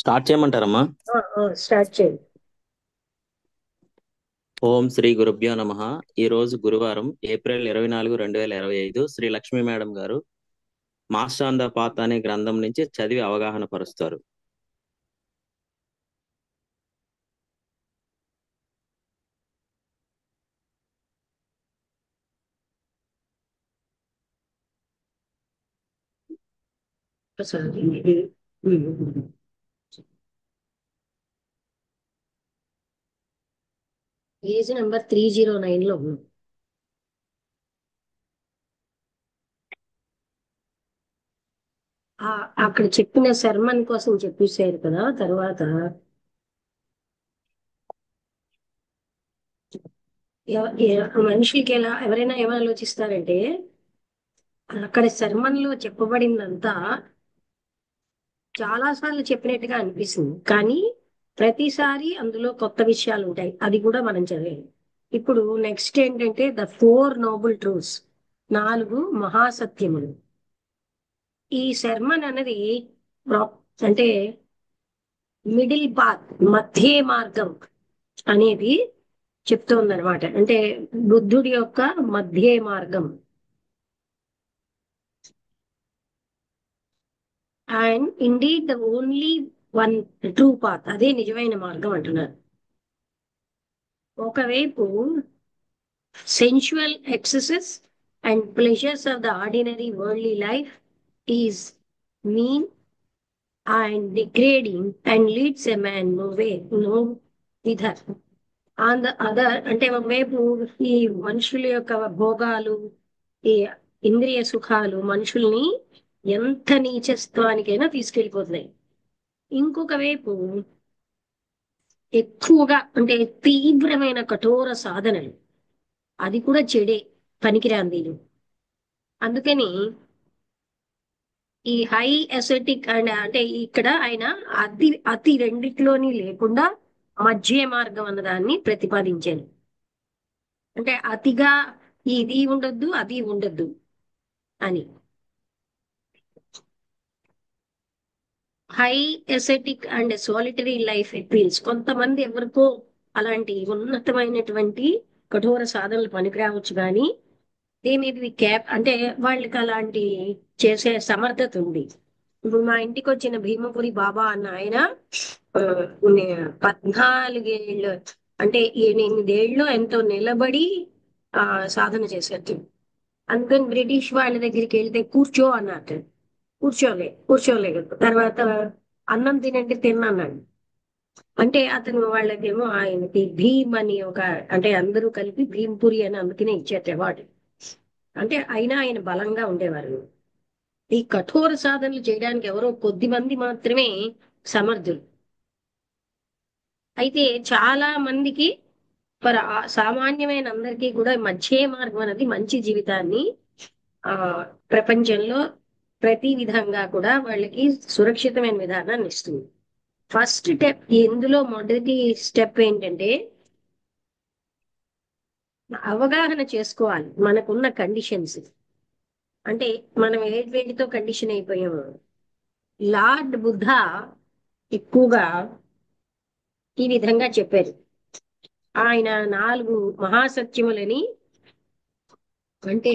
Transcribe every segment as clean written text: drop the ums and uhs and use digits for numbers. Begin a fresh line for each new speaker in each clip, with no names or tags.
Start చేయమంటారమ్మా?
Start చేయండి.
ఓం శ్రీ గురుభ్యో నమః. ఈ రోజు గురువారం ఏప్రిల్ 24 2025 శ్రీ లక్ష్మీ మేడం గారు మాస్టర్ ఆన్ ద పాత్ అనే గ్రంథం నుంచి చదివి అవగాహన పరుస్తారు.
ఒకసారి పేజ్ నెంబర్ 309 లో ఉంది. అక్కడ చెప్పిన శర్మన్ కోసం చెప్పేశారు కదా. తర్వాత మనుషులకి ఎవరైనా ఏమైనా ఆలోచిస్తారంటే అక్కడ శర్మన్ లో చెప్పబడిందంతా చాలా సార్లు చెప్పినట్టుగా అనిపిస్తుంది, కానీ ప్రతిసారి అందులో కొత్త విషయాలు ఉంటాయి. అది కూడా మనం చదివాలి. ఇప్పుడు నెక్స్ట్ ఏంటంటే ద 4 నోబుల్ ట్రూత్స్, 4 మహాసత్యములు. ఈ శర్మన్ అన్నది ప్రా- అంటే మిడిల్ పాత్, మధ్య మార్గం అనేది చెప్తోందనమాట. అంటే బుద్ధుడి యొక్క మధ్య మార్గం. And indeed the only one true path, అదే నిజమైన మార్గం అంటున్నారు. ఒకవైపు sensual excesses and pleasures of the ordinary worldly life is mean and degrading and leads a man nowhither. On the other, అంటే ఒకవైపు ఈ మనుషుల యొక్క భోగాలు, ఈ ఇంద్రియ సుఖాలు మనుషుల్ని ఎంత నీచత్వానికైనా తీసుకెళ్ళిపోతున్నాయి. ఇంకొక వైపు ఎక్కువగా అంటే తీవ్రమైన కఠోర సాధనలు, అది కూడా చెడే, పనికిరాంది. అందుకని ఈ హై ఎసెటిక్ అండ్ అంటే ఇక్కడ ఆయన అతి రెండిట్లోని లేకుండా మధ్య మార్గం అన్నదాన్ని ప్రతిపాదించాను. అంటే అతిగా ఇది ఉండొద్దు, అది ఉండొద్దు అని. High ascetic and solitary life appeals, కొంతమంది ఎవరికో అలాంటి ఉన్నతమైనటువంటి కఠోర సాధనలు పనికిరావచ్చు, కానీ దే మే బి క్యాప్, అంటే వాళ్ళకి అలాంటి చేసే సమర్థత ఉంది. ఇప్పుడు మా ఇంటికి వచ్చిన భీమపురి బాబా అన్న ఆయన ఆ, 14 ఏళ్ళు, అంటే 8 ఏళ్ళు ఎంతో నిలబడి ఆ సాధన చేశారు. అందుకని బ్రిటిష్ వాళ్ళ దగ్గరికి వెళ్తే కూర్చో అన్నట్టు. కూర్చోలేదు. తర్వాత అన్నం తినంటే తిన్నాన్నాడు. అంటే అతను వాళ్ళకేమో ఆయనకి భీమ్ అని ఒక, అంటే అందరూ కలిపి భీంపురి అని అందుకనే ఇచ్చారు అవార్డు. అంటే అయినా ఆయన బలంగా ఉండేవారు. ఈ కఠోర సాధనలు చేయడానికి ఎవరో కొద్ది మంది మాత్రమే సమర్థులు. అయితే చాలా మందికి, సామాన్యమైన అందరికీ కూడా మధ్య మార్గం అనేది మంచి జీవితాన్ని ఆ ప్రపంచంలో ప్రతి విధంగా కూడా వాళ్ళకి సురక్షితమైన విధానాన్ని ఇస్తుంది. ఫస్ట్ స్టెప్, ఇందులో మొదటి స్టెప్ ఏంటంటే అవగాహన చేసుకోవాలి మనకున్న కండిషన్స్. అంటే మనం వేటితో కండిషన్ అయిపోయాము. లార్డ్ బుద్ధ ఎక్కువగా ఈ విధంగా చెప్పారు. ఆయన 4 మహాసత్యములని, అంటే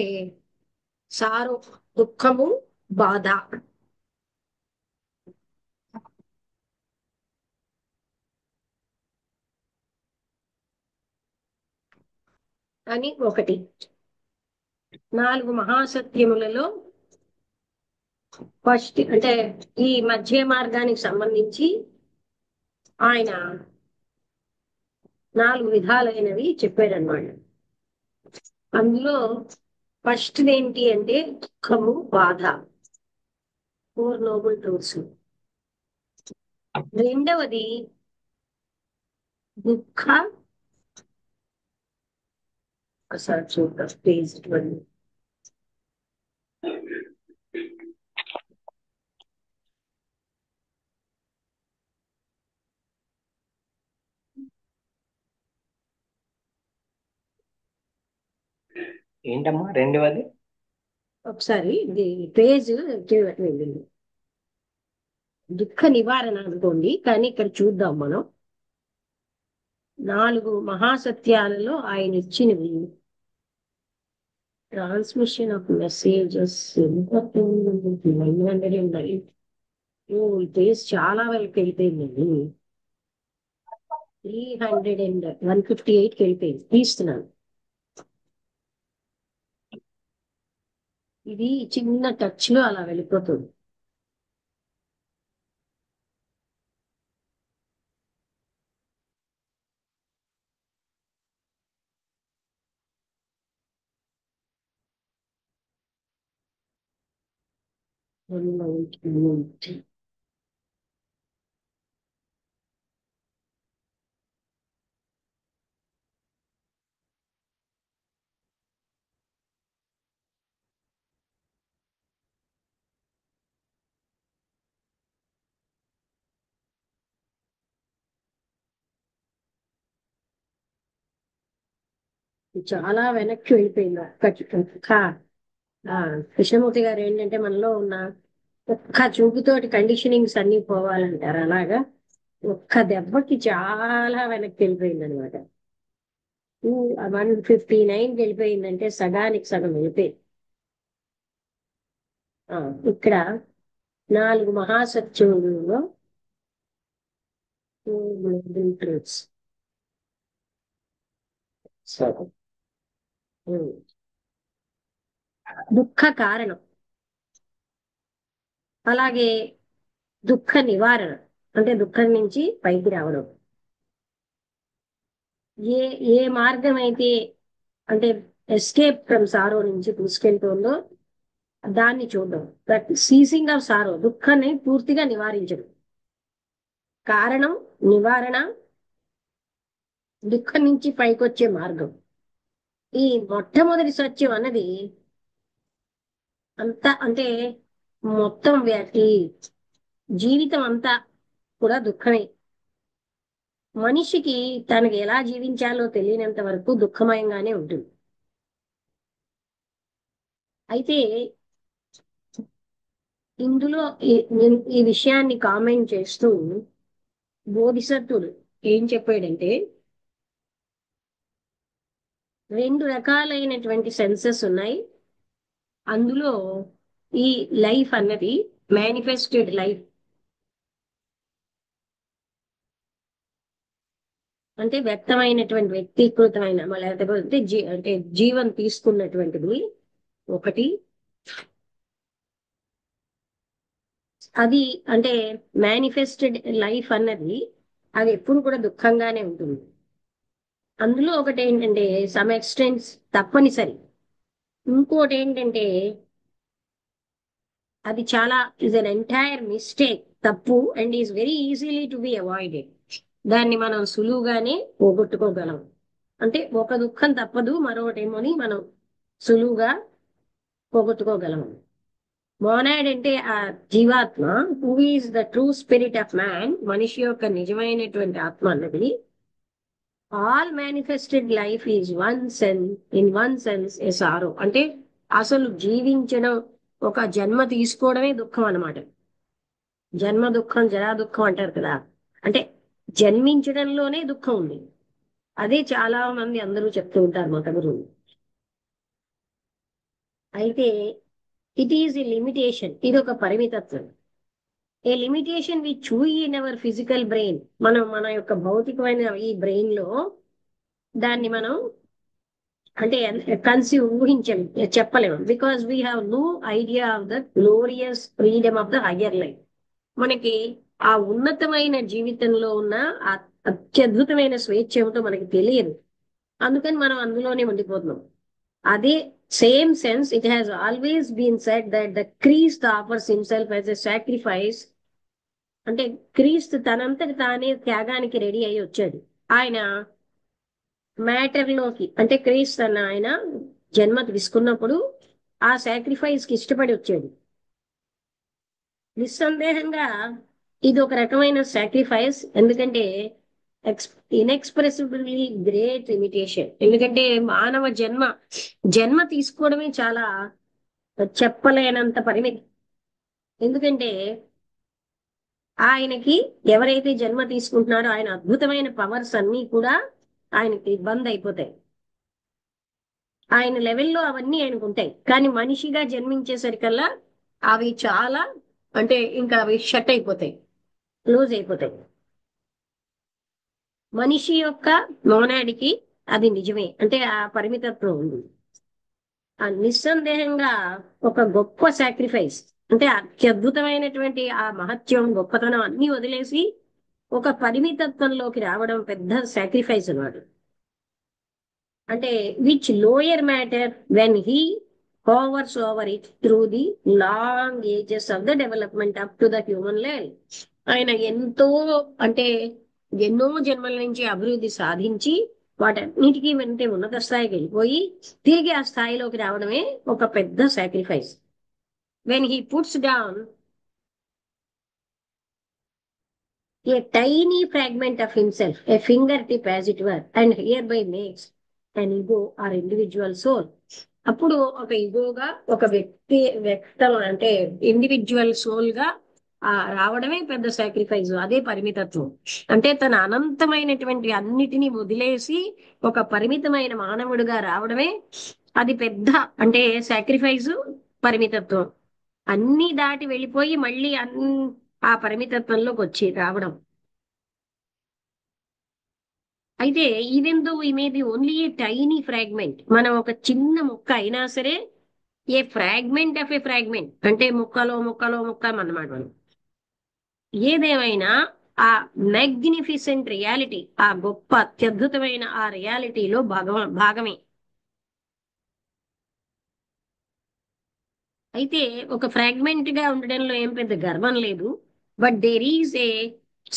సారో, దుఃఖము, బాధ అని ఒకటి. 4 మహాసత్యములలో ఫస్ట్ అంటే ఈ మధ్య మార్గానికి సంబంధించి ఆయన 4 విధాలైనవి చెప్పారనమాట. అందులో ఫస్ట్ ఏంటి అంటే దుఃఖము, బాధ, 4 నోబుల్ ట్రూత్స్. రెండవది దుఃఖ, ఒకసారి చూద్దాం పేజ్ 12.
ఏంటమ్మా రెండవది?
ఒకసారి ఇది పేజ్ వెళ్ళింది. దుఃఖ నివారణ అనుకోండి, కానీ ఇక్కడ చూద్దాం మనం 4 మహాసత్యాలలో ఆయన ఇచ్చినవి. Transmission of messages 909. ఈ పేజ్ చాలా వరకు వెళ్ళిపోయిందండి. 158కి వెళ్ళిపోయింది. తీస్తున్నాను. ఇది చిన్న టచ్ లో అలా వెళ్ళిపోతుంది. చాలా వెనక్కి వెళ్ళిపోయింది. ఒక్క కృష్ణమూర్తి గారు ఏంటంటే మనలో ఉన్న ఒక్క చూపుతోటి కండిషనింగ్స్ అన్ని పోవాలంటారు. అలాగా ఒక్క దెబ్బకి చాలా వెనక్కి వెళ్ళిపోయింది అనమాట. 159కి వెళ్ళిపోయిందంటే సగానికి సగం వెళ్ళిపోయింది. ఇక్కడ 4 మహాసత్యములలో దుఃఖ కారణం, అలాగే దుఃఖ నివారణ అంటే దుఃఖం నుంచి పైకి రావడం. ఏ ఏ మార్గం అయితే అంటే ఎస్కేప్ ఫ్రమ్ సారో నుంచి తీసుకెళ్తుందో దాన్ని చూడడం. దట్ సీజింగ్ ఆఫ్ సారో, దుఃఖాన్ని పూర్తిగా నివారించడం. కారణం, నివారణ, దుఃఖం నుంచి పైకొచ్చే మార్గం. ఈ మొట్టమొదటి సత్యం అన్నది అంతా అంటే మొత్తం ఈ జీవితం అంతా కూడా దుఃఖమే. మనిషికి తనకి ఎలా జీవించాలో తెలియనంత వరకు దుఃఖమయంగానే ఉంటుంది. అయితే ఇందులో ఈ విషయాన్ని కామెంట్ చేస్తూ బోధిసత్వుడు ఏం చెప్పాడంటే 2 రకాలైనటువంటి సెన్సెస్ ఉన్నాయి. అందులో ఈ లైఫ్ అన్నది మేనిఫెస్టెడ్ లైఫ్ అంటే వ్యక్తమైనటువంటి వ్యక్తీకృతమైన లేకపోతే అంటే జీవం తీసుకున్నటువంటిది ఒకటి. అది అంటే మేనిఫెస్టెడ్ లైఫ్ అన్నది అది ఎప్పుడు కూడా దుఃఖంగానే ఉంటుంది. అందులో ఒకటి ఏంటంటే సమ్ ఎక్స్టెంట్స్ తప్పనిసరి. ఇంకోటి ఏంటంటే అది చాలా ఇస్ అన్ ఎంటైర్ మిస్టేక్, తప్పు, and is very easily to be avoided. దాన్ని మనం సులువుగానే పోగొట్టుకోగలం. అంటే ఒక దుఃఖం తప్పదు, మరొకటేమోని మనం సులువుగా పోగొట్టుకోగలం. మోనాడ్ అంటే ఆ జీవాత్మ, who is the true spirit of man, మనిషి యొక్క నిజమైనటువంటి ఆత్మ అన్నది. All manifested life is in one sense a sorrow. అంటే అసలు జీవించడం, ఒక జన్మ తీసుకోవడమే దుఃఖం అన్నమాట. జన్మ దుఃఖం, జరా దుఃఖం అంటారు కదా. అంటే జన్మించడంలోనే దుఃఖం ఉంది. అదే చాలా మంది అందరూ చెప్తూ ఉంటారు మత గురువులు. అయితే ఇట్ ఈజ్ ఎ లిమిటేషన్, ఇది ఒక పరిమితత్వం. A limitation which in our physical brain. మన యొక్క భౌతికమైన ఈ బ్రెయిన్ లో దాన్ని మనం అంటే చెప్పలేము. Because we have no idea of the glorious freedom of the higher life. మనకి ఆ ఉన్నతమైన జీవితంలో ఉన్న ఆ అత్యద్భుతమైన స్వేచ్ఛ ఏమిటో మనకి తెలియదు. అందుకని మనం అందులోనే ఉండిపోతున్నాం. అదే same sense it has always been said that the క్రీస్తు offers himself as a sacrifice. అంటే క్రీస్తు తనంతటి తానే త్యాగానికి రెడీ అయి వచ్చాడు. ఆయన మ్యాటర్ లోకి అంటే క్రీస్తు అన్న ఆయన జన్మ తీసుకున్నప్పుడు ఆ సాక్రిఫైస్ కి ఇష్టపడి వచ్చాడు. నిస్సందేహంగా ఇది ఒక రకమైన సాక్రిఫైస్. ఎందుకంటే ఇన్ఎక్స్ప్రెసిబుల్లీ గ్రేట్ లిమిటేషన్. ఎందుకంటే మానవ జన్మ తీసుకోవడమే చాలా చెప్పలేనంత పరిమితి. ఎందుకంటే ఆయనకి ఎవరైతే జన్మ తీసుకుంటున్నారో ఆయన అద్భుతమైన పవర్స్ అన్ని కూడా ఆయనకి బంద్ అయిపోతాయి. ఆయన లెవెల్లో అవన్నీ ఆయనకు ఉంటాయి. కానీ మనిషిగా జన్మించేసరికల్లా అవి చాలా అంటే ఇంకా అవి షట్ అయిపోతాయి, క్లోజ్ అయిపోతాయి. మనిషి యొక్క మోనాడికి అది నిజమే, అంటే ఆ పరిమితత్వం ఉంది. ఆ నిస్సందేహంగా ఒక గొప్ప సాక్రిఫైస్, అంటే అత్యద్భుతమైనటువంటి ఆ మహత్యం గొప్పతనం అన్ని వదిలేసి ఒక పరిమితత్వంలోకి రావడం పెద్ద సాక్రిఫైస్ అన్నమాట. అంటే which lower matter when he hovers over it through the long ages of the development up to the human level. ఆయన ఎంతో అంటే ఎన్నో జన్మల నుంచి అభివృద్ధి సాధించి వాటన్నిటికీ వెంటే ఉన్నత స్థాయికి వెళ్ళిపోయి తిరిగి ఆ స్థాయిలోకి రావడమే ఒక పెద్ద sacrifice. When he puts down a tiny fragment of himself, a fingertip as it were, and hereby makes an ego or individual soul. అప్పుడు ఒక ఇగోగా ఒక వ్యక్తం అంటే ఇండివిజువల్ సోల్ గా రావడమే పెద్ద సాక్రిఫైస్. అదే పరిమితత్వం. అంటే తన అనంతమైనటువంటి అన్నిటినీ వదిలేసి ఒక పరిమితమైన మానవుడిగా రావడమే అది పెద్ద అంటే సాక్రిఫైస్, పరిమితత్వం. అన్ని దాటి వెళ్ళిపోయి మళ్ళీ ఆ పరిమితత్వంలోకి వచ్చి రావడం. అయితే even though we may be only A tiny fragment, మనం ఒక చిన్న ముక్క అయినా సరే, ఏ ఫ్రాగ్మెంట్ ఆఫ్ ఏ ఫ్రాగ్మెంట్ అంటే ముక్కలో ముక్కలో ముక్క అన్నమాట మనం. ఏదేమైనా ఆ మ్యాగ్నిఫిసెంట్ రియాలిటీ, ఆ గొప్ప అత్యద్భుతమైన ఆ రియాలిటీలో భాగమే. అయితే ఒక ఫ్రాగ్మెంట్ గా ఉండడంలో ఏం పెద్ద గర్వం లేదు. But there is a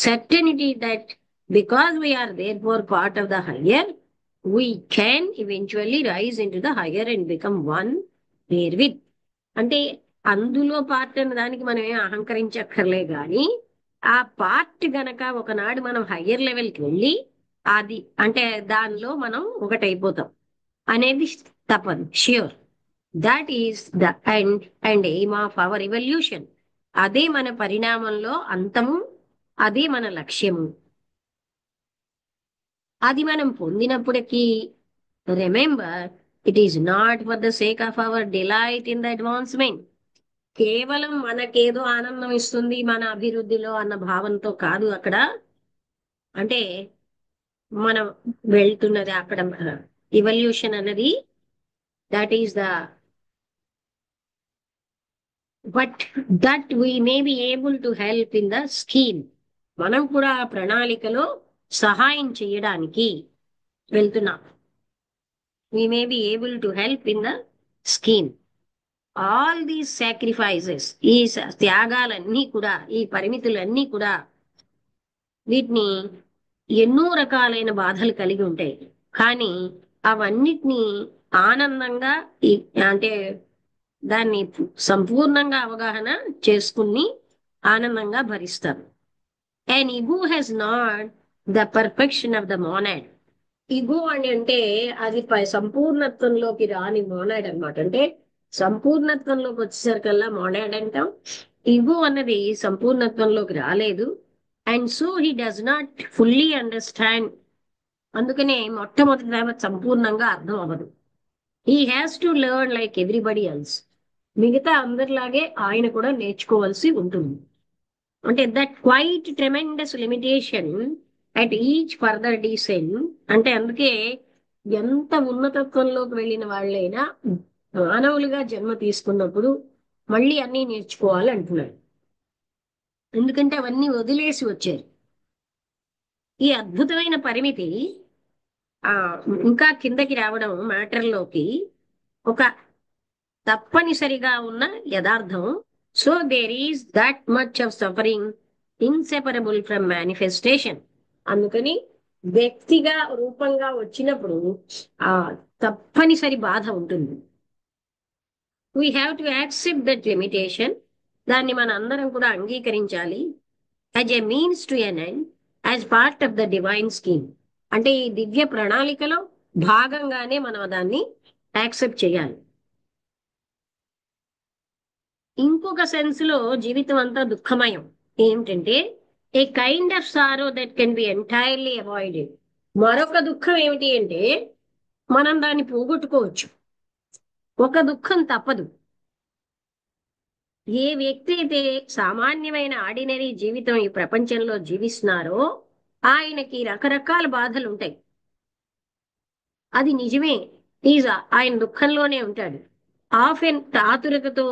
certainty that because we are there for part of the higher, we can eventually rise in to the higher and become one there with. అంటే అందులో పార్ట్ అన్న దానికి మనం ఏం అహంకరించక్కర్లే గాని ఆ పార్ట్ గనక ఒకనాడు మనం హయ్యర్ లెవెల్కి వెళ్ళి అది అంటే దానిలో మనం ఒకటైపోతాం అనేది తప్పదు, sure. That is the end and aim of our evolution. అదే మన పరిణామంలో అంతము, అదే మన లక్ష్యము. అది మనం పొందినప్పటికీ remember, it is not for the sake of our delight in the advancement. కేవలం మనకేదో ఆనందం ఇస్తుంది మన అభివృద్ధిలో అన్న భావంతో కాదు అక్కడ. అంటే మనం వెళ్తున్నది అక్కడ ఎవల్యూషన్ అన్నది, that is the but that we may be able to help in the scheme. మనం కూడా ఆ ప్రణాళికలో సహాయం చేయడానికి వెళ్తున్నాం. We may be able to help in the scheme. All these sacrifices, ఈ త్యాగాలన్నీ కూడా, ఈ పరిమితులన్నీ కూడా, వీటిని ఎన్నో రకాలైన బాధలు కలిగి ఉంటాయి. కానీ అవన్నిటినీ ఆనందంగా అంటే దాన్ని సంపూర్ణంగా అవగాహన చేసుకుని ఆనందంగా భరిస్తారు. And ego has not the perfection of the monad. Ego అని అంటే అది సంపూర్ణత్వంలోకి రాని మోనాడ్ అన్నమాట. అంటే సంపూర్ణత్వంలోకి వచ్చేసరికల్లా మోనాడ్ అంటాం. ఈగో అన్నది సంపూర్ణత్వంలోకి రాలేదు. And so he does not fully understand. అందుకనే మొట్టమొదటి సంపూర్ణంగా అర్థం అవ్వదు. He has to learn like everybody else. మిగతా అందరిలాగే ఆయన కూడా నేర్చుకోవాల్సి ఉంటుంది. అంటే that quite tremendous limitation at each further descent. అంటే అందుకే ఎంత ఉన్నతత్వంలోకి వెళ్ళిన వాళ్ళైనా మానవులుగా జన్మ తీసుకున్నప్పుడు మళ్ళీ అన్నీ నేర్చుకోవాలి అంటున్నాడు. ఎందుకంటే అవన్నీ వదిలేసి వచ్చారు. ఈ అద్భుతమైన పరిమితి ఇంకా కిందకి రావడం మ్యాటర్లోకి ఒక తప్పనిసరిగా ఉన్న యథార్థం. So there is that much of suffering inseparable from manifestation. అందుకని వ్యక్తిగా రూపంగా వచ్చినప్పుడు ఆ తప్పనిసరి బాధ ఉంటుంది. We have to accept that limitation. దాన్ని మన అందరం కూడా అంగీకరించాలి. As a means to an end, as part of the divine scheme. అంటే ఈ దివ్య ప్రణాళికలో భాగంగానే మనం దాన్ని యాక్సెప్ట్ చేయాలి. ఇంకొక సెన్స్ లో జీవితం అంతా దుఃఖమయం. ఏమిటంటే a kind of sorrow that can be entirely avoided. మరొక దుఃఖం ఏమిటి అంటే మనం దాన్ని పోగొట్టుకోవచ్చు. ఒక దుఃఖం తప్పదు. ఏ వ్యక్తి అయితే సామాన్యమైన ఆర్డినరీ జీవితం ఈ ప్రపంచంలో జీవిస్తున్నారో ఆయనకి రకరకాల బాధలు ఉంటాయి. అది నిజమే. ఈజ్ ఆయన దుఃఖంలోనే ఉంటాడు. ఆఫెన్ ఆతురతతో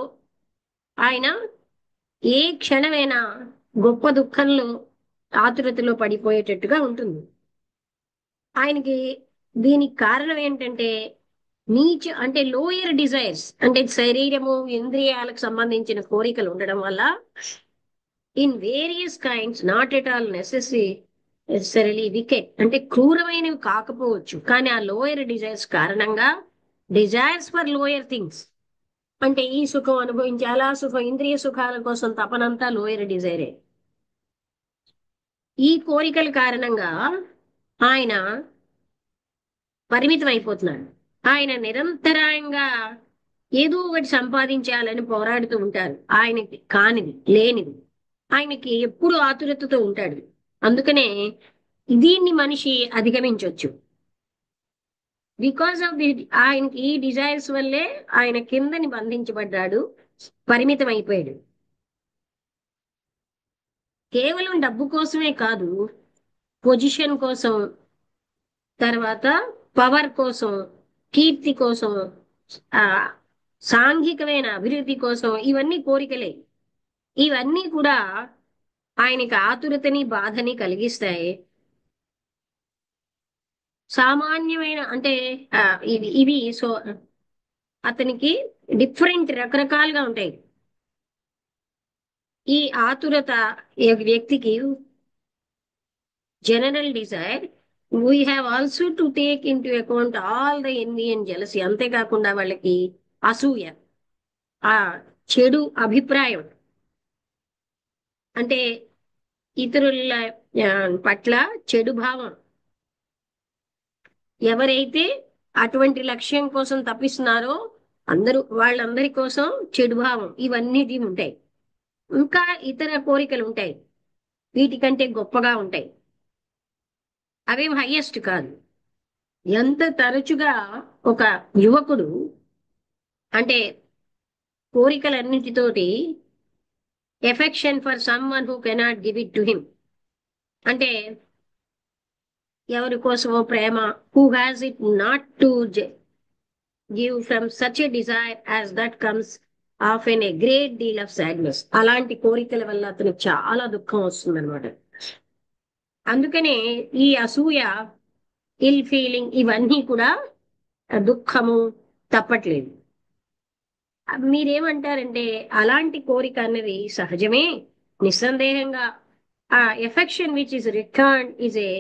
ఆయన ఏ క్షణమైనా గొప్ప దుఃఖంలో ఆతురతలో పడిపోయేటట్టుగా ఉంటుంది ఆయనకి. దీనికి కారణం ఏంటంటే నీచ అంటే లోయర్ డిజైర్స్, అంటే శరీరము ఇంద్రియాలకు సంబంధించిన కోరికలు ఉండడం వల్ల in various kinds, not at all necessarily wicket, అంటే క్రూరమైనవి కాకపోవచ్చు, కానీ ఆ లోయర్ డిజైర్స్ కారణంగా డిజైర్స్ ఫర్ లోయర్ థింగ్స్, అంటే ఈ సుఖం అనుభవించాలా, సుఖం ఇంద్రియ సుఖాల కోసం తపనంతా లోయర్ డిజైరే. ఈ కోరికల కారణంగా ఆయన పరిమితం అయిపోతున్నాడు. ఆయన నిరంతరాయంగా ఏదో ఒకటి సంపాదించాలని పోరాడుతూ ఉంటారు. ఆయనకి కానిది లేనిది ఆయనకి ఎప్పుడు ఆతురతతో ఉంటాడు. అందుకనే దీన్ని మనిషి అధిగమించవచ్చు. బికాస్ ఆఫ్ ది ఆయనకి ఈ డిజైర్స్ వల్లే ఆయన కిందని బంధించబడ్డాడు, పరిమితం అయిపోయాడు. కేవలం డబ్బు కోసమే కాదు, పొజిషన్ కోసం, తర్వాత పవర్ కోసం, కీర్తి కోసం, ఆ సాంఘికమైన అభివృద్ధి కోసం, ఇవన్నీ కోరికలే. ఇవన్నీ కూడా ఆయనకి ఆతురతని బాధని కలిగిస్తాయి. సామాన్యమైన అంటే ఇవి సో అతనికి డిఫరెంట్ రకరకాలుగా ఉంటాయి. ఈ ఆతురత ఈ వ్యక్తికి general desire, we have also to take in to account all the envy and jealousy. అంతేకాకుండా వాళ్ళకి అసూయ, ఆ చెడు అభిప్రాయం, అంటే ఇతరుల పట్ల చెడు భావం. ఎవరైతే అటువంటి లక్ష్యం కోసం తప్పిస్తున్నారో వాళ్ళందరి కోసం చెడు భావం, ఇవన్నీ ఉంటాయి. ఇంకా ఇతర కోరికలు ఉంటాయి, వీటికంటే గొప్పగా ఉంటాయి. అవేం హైయెస్ట్ కాదు. ఎంత తరచుగా ఒక యువకుడు అంటే కోరికలన్నిటితోటి affection for someone who cannot give it to him, అంటే ఎవరి కోసమో ప్రేమ, who has it not to give from such a desire as that comes of an a great deal of sadness. అలాంటి కోరికల వల్ల అతనికి చాలా దుఃఖం వస్తుంది అనమాట. అందుకనే ఈ అసూయ, ఇల్ ఫీలింగ్, ఇవన్నీ కూడా దుఃఖము తప్పట్లేదు. మీరేమంటారంటే అలాంటి కోరిక అన్నది సహజమే, నిస్సందేహంగా ఆ affection which is return is a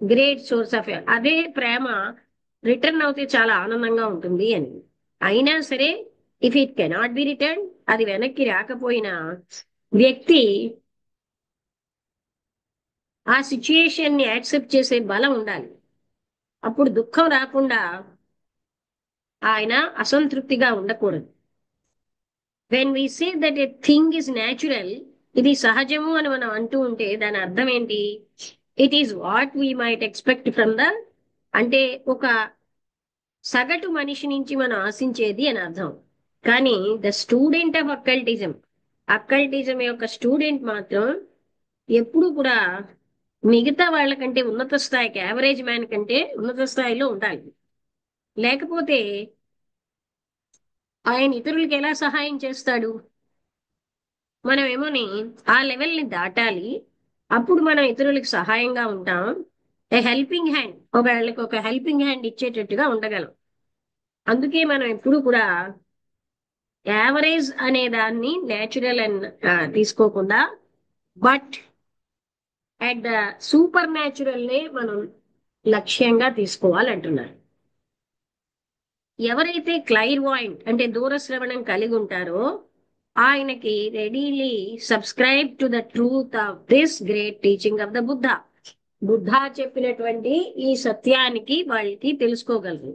great source of, అదే ప్రేమ రిటర్న్ అవుతే చాలా ఆనందంగా ఉంటుంది అని. అయినా సరే if it cannot be return, అది వెనక్కి రాకపోయినా వ్యక్తి ఆ సిచ్యుయేషన్ ని యాక్సెప్ట్ చేసే బలం ఉండాలి. అప్పుడు దుఃఖం రాకుండా ఆయన అసంతృప్తిగా ఉండకూడదు. When we say that a thing is natural, ఇది సహజము అని మనం అంటూ ఉంటే దాని అర్థం ఏంటి? It is what we might expect from the, అంటే ఒక సగటు మనిషి నుంచి మనం ఆశించేది అని అర్థం. కానీ ద స్టూడెంట్ ఆఫ్ అక్కల్టిజం యొక్క స్టూడెంట్ మాత్రం ఎప్పుడు కూడా మిగతా వాళ్ళకంటే ఉన్నత స్థాయికి, యావరేజ్ మ్యాన్ కంటే ఉన్నత స్థాయిలో ఉండాలి. లేకపోతే ఆయన ఇతరులకి ఎలా సహాయం చేస్తాడు? మనం ఏమోని ఆ లెవెల్ని దాటాలి, అప్పుడు మనం ఇతరులకు సహాయంగా ఉంటాం. ఏ హెల్పింగ్ హ్యాండ్, వాళ్ళకి ఒక హెల్పింగ్ హ్యాండ్ ఇచ్చేటట్టుగా ఉండగలం. అందుకే మనం ఎప్పుడు కూడా యావరేజ్ అనే దాన్ని నేచురల్ అని తీసుకోకుండా, but at the super natural నే మనం లక్ష్యంగా తీసుకోవాలంటున్నారు. ఎవరైతే క్లైర్వాయింట్ అంటే దూరశ్రవణం కలిగి ఉంటారో ఆయనకి readily subscribe to the truth of this great teaching of the Buddha చెప్పినటువంటి ఈ సత్యానికి వాళ్ళకి తెలుసుకోగలరు.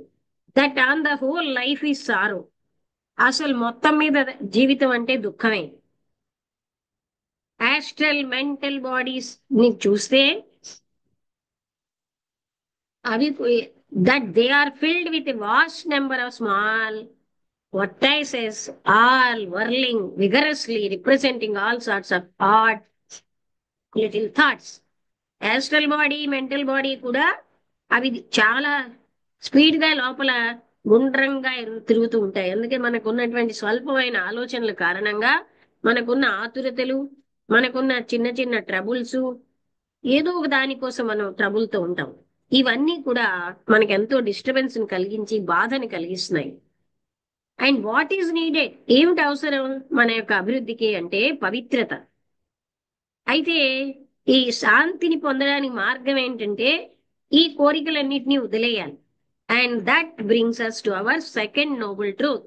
That on the whole life is sorrow, అసలు మొత్తం మీద జీవితం అంటే దుఃఖమే. యాస్ట్రల్ మెంటల్ బాడీస్ ని చూస్తే అవి that they are filled with vast number of small vortices all whirling vigorously representing all sorts of odd little thoughts. Astral body mental body కూడా అవి చాలా స్పీడ్ గా లోపల గుండ్రంగా తిరుగుతూ ఉంటాయి. అందుకే మనకు ఉన్నటువంటి స్వల్పమైన ఆలోచనల కారణంగా మనకున్న ఆతురతలు, మనకున్న చిన్న చిన్న ట్రబుల్స్, ఏదో ఒక దానికోసం మనం ట్రబుల్తో ఉంటాం. ఇవన్నీ కూడా మనకి ఎంతో డిస్టర్బెన్స్ ని కలిగించి బాధని కలిగిస్తున్నాయి. అండ్ వాట్ ఈజ్ నీడెడ్, ఏమిటి అవసరం మన యొక్క అభివృద్ధికి అంటే పవిత్రత. అయితే ఈ శాంతిని పొందడానికి మార్గం ఏంటంటే ఈ కోరికలన్నిటినీ వదిలేయాలి. And that brings us to our second noble truth.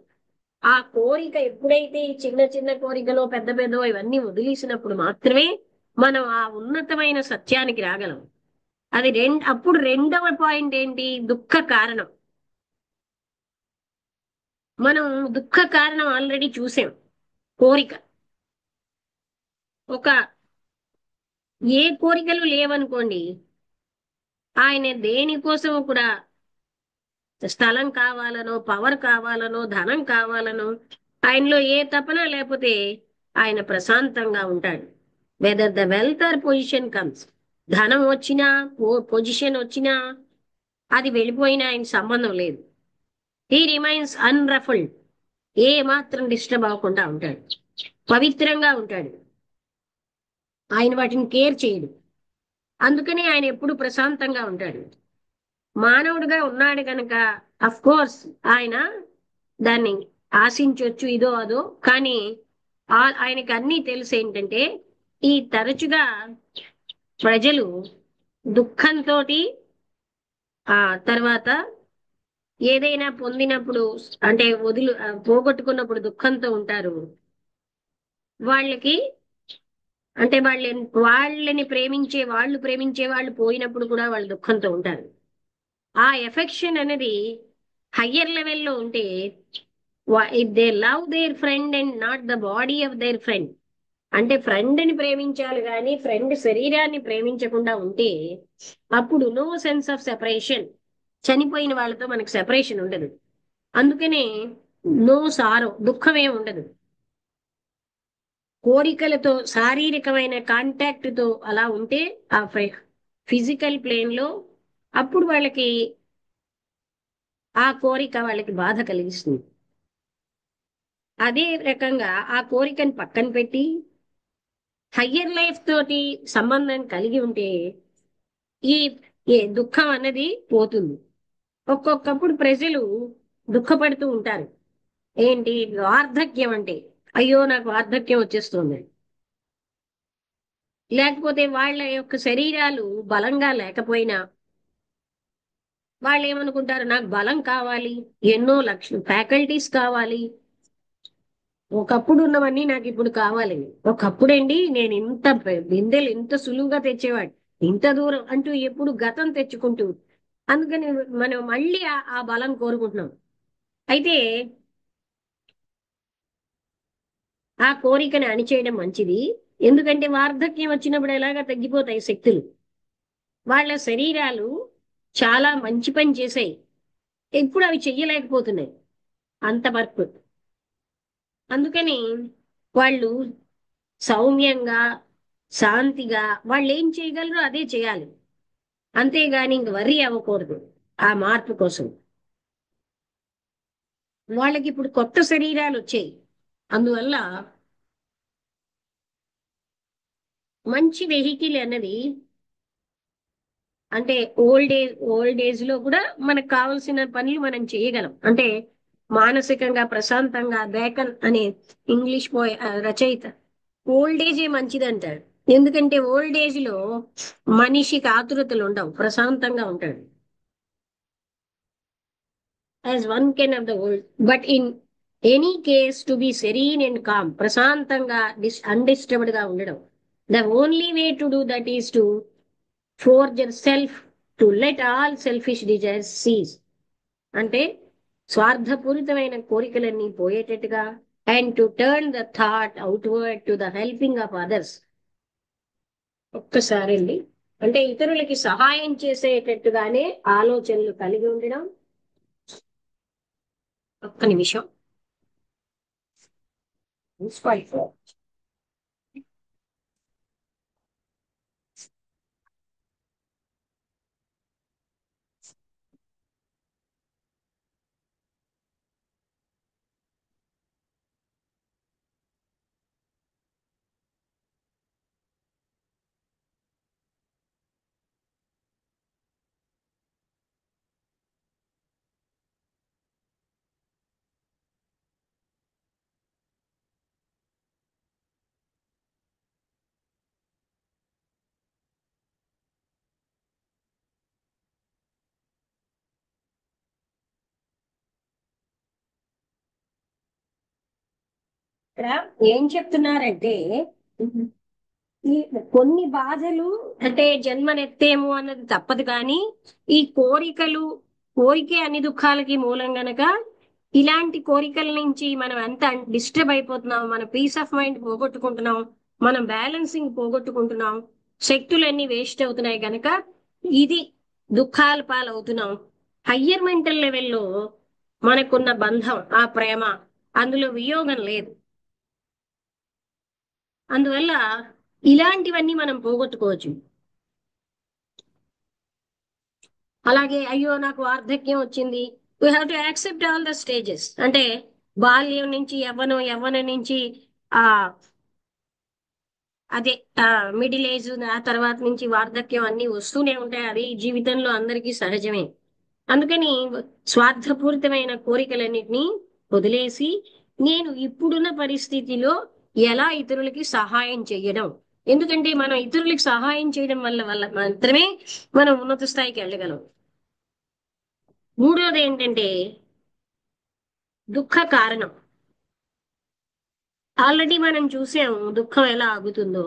ఆ కోరిక ఎప్పుడైతే ఈ చిన్న చిన్న కోరికలో పెద్ద పెద్ద ఇవన్నీ వదిలేసినప్పుడు మాత్రమే మనం ఆ ఉన్నతమైన సత్యానికి రాగలం. అది అప్పుడు రెండవ పాయింట్ ఏంటి, దుఃఖ కారణం. మనం దుఃఖ కారణం ఆల్రెడీ చూసాం. కోరిక ఒక ఏ కోరికలు లేవనుకోండి, ఆయన దేనికోసం కూడా స్థలం కావాలనో, పవర్ కావాలనో, ధనం కావాలనో ఆయనలో ఏ తపన లేకపోతే ఆయన ప్రశాంతంగా ఉంటాడు. Whether the wealth or position comes, ధనం వచ్చినా పొజిషన్ వచ్చినా అది వెళ్ళిపోయినా ఆయన సంబంధం లేదు. హీ రిమైన్స్ అన్రఫుల్డ్, ఏ మాత్రం డిస్టర్బ్ అవ్వకుండా ఉంటాడు, పవిత్రంగా ఉంటాడు. ఆయన వాటిని కేర్ చేయడు. అందుకని ఆయన ఎప్పుడు ప్రశాంతంగా ఉంటాడు. మానవుడిగా ఉన్నాడు కనుక అఫ్ కోర్స్ ఆయన దాన్ని ఆశించవచ్చు ఇదో అదో, కానీ ఆయనకి అన్నీ తెలుసు. ఏంటంటే ఈ తరచుగా ప్రజలు దుఃఖంతో ఆ తర్వాత ఏదైనా పొందినప్పుడు అంటే పోగొట్టుకున్నప్పుడు దుఃఖంతో ఉంటారు. వాళ్ళకి అంటే వాళ్ళని ప్రేమించే వాళ్ళు పోయినప్పుడు కూడా వాళ్ళు దుఃఖంతో ఉంటారు. ఆ ఎఫెక్షన్ అనేది హయ్యర్ లెవెల్లో ఉంటే if they love there friend and not the body of their friend, అంటే ఫ్రెండ్ ని ప్రేమించాలి కానీ ఫ్రెండ్ శరీరాన్ని ప్రేమించకుండా ఉంటే అప్పుడు నో సెన్స్ ఆఫ్ సెపరేషన్. చనిపోయిన వాళ్ళతో మనకు సెపరేషన్ ఉండదు. అందుకనే నో సారో, దుఃఖమే ఉండదు. కోరికలతో శారీరకమైన కాంటాక్ట్ తో అలా ఉంటే ఆ ఫిజికల్ ప్లేన్ లో అప్పుడు వాళ్ళకి ఆ కోరిక వాళ్ళకి బాధ కలిగిస్తుంది. అదే రకంగా ఆ కోరికని పక్కన పెట్టి హయ్యర్ లైఫ్ తోటి సంబంధం కలిగి ఉంటే ఈ దుఃఖం అన్నది పోతుంది. ఒక్కొక్కప్పుడు ప్రజలు దుఃఖపడుతూ ఉంటారు. ఏంటి వార్ధక్యం అంటే, అయ్యో నాకు వార్ధక్యం వచ్చేస్తుంది, లేకపోతే వాళ్ళ యొక్క శరీరాలు బలంగా లేకపోయినా వాళ్ళు ఏమనుకుంటారు, నాకు బలం కావాలి, ఎన్నో ఫ్యాకల్టీస్ కావాలి, ఒకప్పుడు ఉన్నవన్నీ నాకు ఇప్పుడు కావాలి. ఒకప్పుడండి నేను ఇంత బిందెలు ఇంత సులువుగా తెచ్చేవాడు, ఇంత దూరం అంటూ ఎప్పుడు గతం తెచ్చుకుంటూ, అందుకని మనం మళ్ళీ ఆ బలం కోరుకుంటున్నాం. అయితే ఆ కోరికని అణిచేయడం మంచిది. ఎందుకంటే వార్ధక్యం వచ్చినప్పుడు ఎలాగా తగ్గిపోతాయి శక్తులు. వాళ్ళ శరీరాలు చాలా మంచి పని చేశాయి, ఎప్పుడు అవి చెయ్యలేకపోతున్నాయి అంత వర్క్. అందుకని వాళ్ళు సౌమ్యంగా శాంతిగా వాళ్ళు ఏం చేయగలరో అదే చేయాలి. అంతేగాని ఇంక వర్రీ అవ్వకూడదు ఆ మార్పు కోసం. వాళ్ళకి ఇప్పుడు కొత్త శరీరాలు వచ్చాయి, అందువల్ల మంచి వెహికల్ అన్నది అంటే ఓల్డ్ ఏజ్ లో కూడా మనకు కావలసిన పనులు మనం చేయగలం. అంటే మానసికంగా ప్రశాంతంగా, బేకన్ అనే ఇంగ్లీష్ రచయిత ఓల్డ్ ఏజే మంచిది అంటాడు. ఎందుకంటే ఓల్డ్ ఏజ్ లో మనిషికి ఆతురతలు ఉండవు, ప్రశాంతంగా ఉంటాడు. As one can of the world, but in any case to be serene and calm, ప్రశాంతంగా అన్డిస్టర్బ్డ్ గా ఉండడం. The only way to do that is to forge yourself to let all selfish desires cease, అంటే స్వార్థపూరితమైన కోరికలన్నీ పోయేటట్టుగా, and to turn the thought outward to the helping of others, ఒక్కసారి అండి, అంటే ఇతరులకి సహాయం చేసేటట్టుగానే ఆలోచనలు కలిగి ఉండడం. ఒక్క నిమిషం. ఇక్కడ ఏం చెప్తున్నారంటే, ఈ కొన్ని బాధలు అంటే జన్మనెత్తేము అన్నది తప్పదు, కానీ ఈ కోరికలు, కోరికే అన్ని దుఃఖాలకి మూలం గనక ఇలాంటి కోరికల నుంచి మనం ఎంత డిస్టర్బ్ అయిపోతున్నాం, మన పీస్ ఆఫ్ మైండ్ పోగొట్టుకుంటున్నాం, మనం బ్యాలెన్సింగ్ పోగొట్టుకుంటున్నాం, శక్తులన్నీ వేస్ట్ అవుతున్నాయి గనక ఇది దుఃఖాల పాలవుతున్నాం. హయ్యర్ మెంటల్ లెవెల్లో మనకున్న బంధం, ఆ ప్రేమ, అందులో వియోగం లేదు. అందువల్ల ఇలాంటివన్నీ మనం పోగొట్టుకోవచ్చు. అలాగే అయ్యో నాకు వార్ధక్యం వచ్చింది, we have to accept all the stages. అంటే బాల్యం నుంచి యవ్వనం, యవ్వనం నుంచి ఆ అదే మిడిల్ ఏజ్, ఆ తర్వాత నుంచి వార్ధక్యం అన్ని వస్తూనే ఉంటాయి. అది జీవితంలో అందరికీ సహజమే. అందుకని స్వార్థపూరితమైన కోరికలన్నిటినీ వదిలేసి నేను ఇప్పుడున్న పరిస్థితిలో ఎలా ఇతరులకి సహాయం చేయడం. ఎందుకంటే మనం ఇతరులకి సహాయం చేయడం వల్ల వల్ల మాత్రమే మనం ఉన్నత స్థాయికి వెళ్ళగలం. మూడోది ఏంటంటే దుఃఖ కారణం. ఆల్రెడీ మనం చూసాం దుఃఖం ఎలా ఆగుతుందో.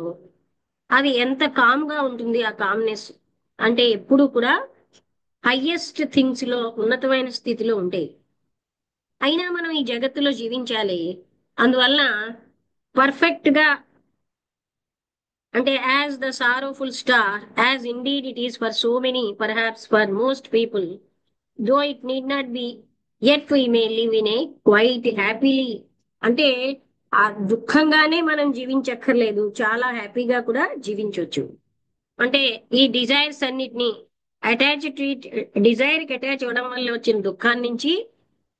అది ఎంత కామ్ గా ఉంటుంది, ఆ కామ్నెస్ అంటే ఎప్పుడు కూడా హయ్యెస్ట్ థింగ్స్ లో, ఉన్నతమైన స్థితిలో ఉంటాయి. అయినా మనం ఈ జగత్తులో జీవించాలి. అందువల్ల పర్ఫెక్ట్ గా, అంటే as the sorrowful star, as indeed it is for so many, perhaps for most people, though it need not be, yet we may live in a quite happily. అంటే ఆ దుఃఖంగానే మనం జీవించక్కర్లేదు, చాలా హ్యాపీగా కూడా జీవించవచ్చు. అంటే ఈ డిజైర్స్ అన్నిటినీ అటాచ్, డిజైర్ కి అటాచ్ అవ్వడం వల్ల వచ్చిన దుఃఖాన్ని నుంచి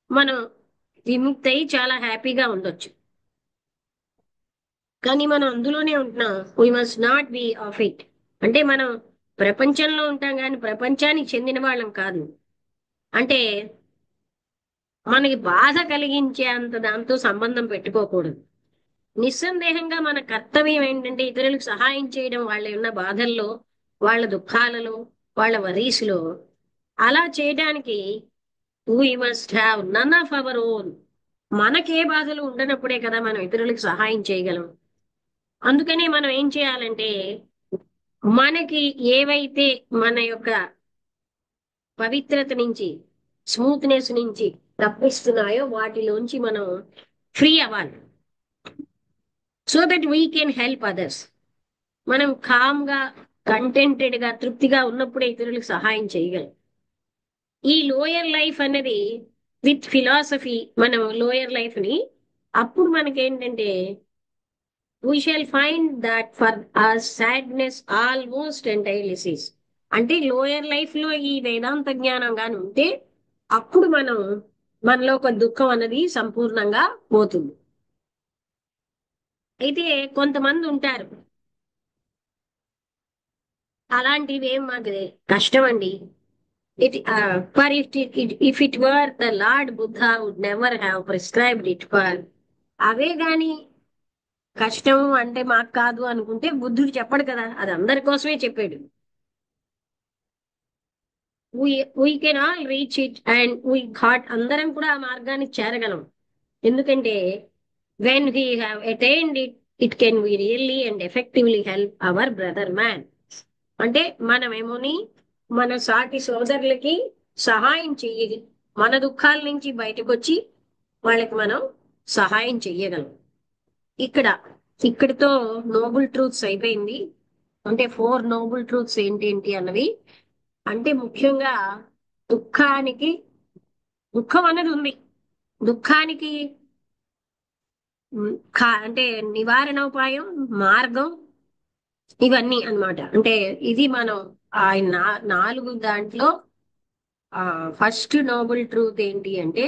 మనం విముక్తి అయి చాలా హ్యాపీగా ఉండొచ్చు. కానీ మనం అందులోనే ఉంటున్నాం. We must not be of it. అంటే మనం ప్రపంచంలో ఉంటాం కానీ ప్రపంచానికి చెందిన వాళ్ళం కాదు. అంటే మనకి బాధ కలిగించే అంత దాంతో సంబంధం పెట్టుకోకూడదు. నిస్సందేహంగా మన కర్తవ్యం ఏంటంటే ఇతరులకు సహాయం చేయడం, వాళ్ళ ఉన్న బాధల్లో, వాళ్ళ దుఃఖాలలో, వాళ్ళ వరీస్లో. అలా చేయడానికి we must have none of our own. మనకే బాధలు ఉండనప్పుడే కదా మనం ఇతరులకు సహాయం చేయగలం. అందుకనే మనం ఏం చేయాలంటే మనకి ఏవైతే మన యొక్క పవిత్రత నుంచి, స్మూత్నెస్ నుంచి తప్పిస్తున్నాయో వాటిలోంచి మనం ఫ్రీ అవ్వాలి. So that we can help others. మనం కామ్ గా, కంటెంటెడ్ గా, తృప్తిగా ఉన్నప్పుడే ఇతరులకు సహాయం చేయగలం. ఈ లోయర్ లైఫ్ అనేది విత్ ఫిలాసఫీ, మనం లోయర్ లైఫ్ ని అప్పుడు మనకేంటంటే we shall find that for our sadness almost entirely ceases. అంటే లోయర్ లైఫ్ లో ఈ వేదాంత జ్ఞానం గాని ఉంటే అప్పుడు మనం, మనలో ఒక దుఃఖం అన్నది సంపూర్ణంగా పోతుంది. అయితే కొంతమంది ఉంటారు, అలాంటివి ఏం మాకు కష్టం అండి. It for if it were the Lord Buddha would never have prescribed it for. అవే గాని కష్టం అంటే మాకు కాదు అనుకుంటే బుద్ధుడు చెప్పడు కదా, అది అందరి కోసమే చెప్పాడు. We can all reach it and we ghat, అందరం కూడా ఆ మార్గానికి చేరగలం. ఎందుకంటే when we have attained it, it can be really and effectively help our brother man. అంటే మనమేమోని మన సాటి సోదరులకి సహాయం చెయ్యి, మన దుఃఖాల నుంచి బయటకు వచ్చి వాళ్ళకి మనం సహాయం చెయ్యగలం. ఇక్కడ ఇక్కడితో నోబుల్ ట్రూత్స్ అయిపోయింది. అంటే 4 నోబుల్ ట్రూత్స్ ఏంటి ఏంటి అన్నవి అంటే ముఖ్యంగా దుఃఖానికి దుఃఖం అన్నది ఉంది. దుఃఖానికి అంటే నివారణోపాయం, మార్గం, ఇవన్నీ అన్నమాట. అంటే ఇది మనం ఆయన 4 దాంట్లో ఫస్ట్ నోబుల్ ట్రూత్ ఏంటి అంటే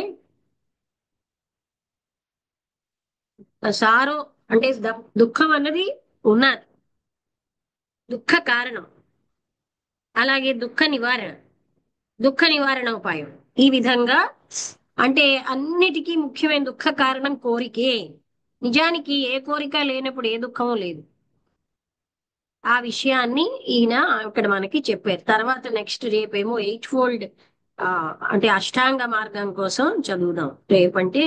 సారో అంటే దుఃఖం అన్నది ఉన్నది, దుఃఖ కారణం, అలాగే దుఃఖ నివారణ ఉపాయం. ఈ విధంగా అంటే అన్నిటికీ ముఖ్యమైన దుఃఖ కారణం కోరికే. నిజానికి ఏ కోరిక లేనప్పుడు ఏ దుఃఖము లేదు. ఆ విషయాన్ని ఈయన ఇక్కడ మనకి చెప్పారు. తర్వాత నెక్స్ట్ రేపేమో 8 ఫోల్డ్ అంటే అష్టాంగ మార్గం కోసం చదువుదాం. రేపంటే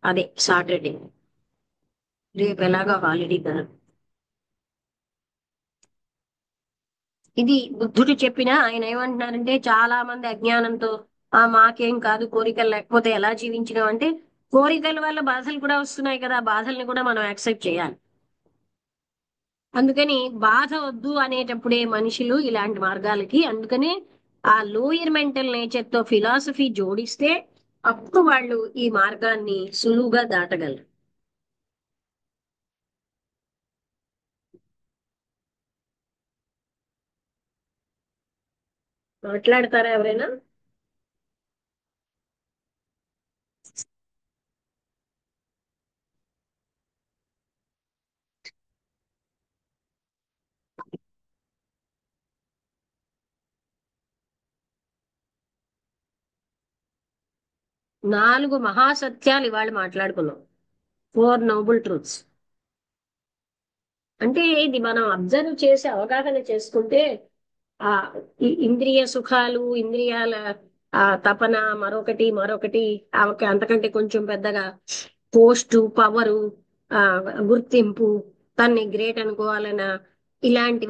అదే సాటర్డే. రేపు ఎలాగా హాలిడే కదా. ఇది బుద్ధుడు చెప్పిన ఆయన ఏమంటున్నారంటే చాలా మంది అజ్ఞానంతో మాకేం కాదు కోరికలు లేకపోతే ఎలా జీవించినాం అంటే కోరికల వల్ల బాధలు కూడా వస్తున్నాయి కదా, ఆ బాధల్ని కూడా మనం యాక్సెప్ట్ చేయాలి. అందుకని బాధ వద్దు అనేటప్పుడే మనుషులు ఇలాంటి మార్గాలకి, అందుకనే ఆ లోయర్ మెంటల్ నేచర్ తో ఫిలాసఫీ జోడిస్తే అప్పుడు వాళ్ళు ఈ మార్గాన్ని సులువుగా దాటగలరు. మాట్లాడతారా ఎవరైనా? నాలుగు మహాసత్యాలు ఇవాళ మాట్లాడుకున్నాం. 4 నోబుల్ ట్రూత్స్. అంటే ఇది మనం అబ్జర్వ్ చేసి అవగాహన చేసుకుంటే ఆ ఇంద్రియ సుఖాలు, ఇంద్రియాల తపన, మరొకటి మరొకటి అంతకంటే కొంచెం పెద్దగా పోస్టు, పవరు, గుర్తింపు, తన్ని గ్రేట్ అనుకోవాలన్న ఇలాంటివన్నీ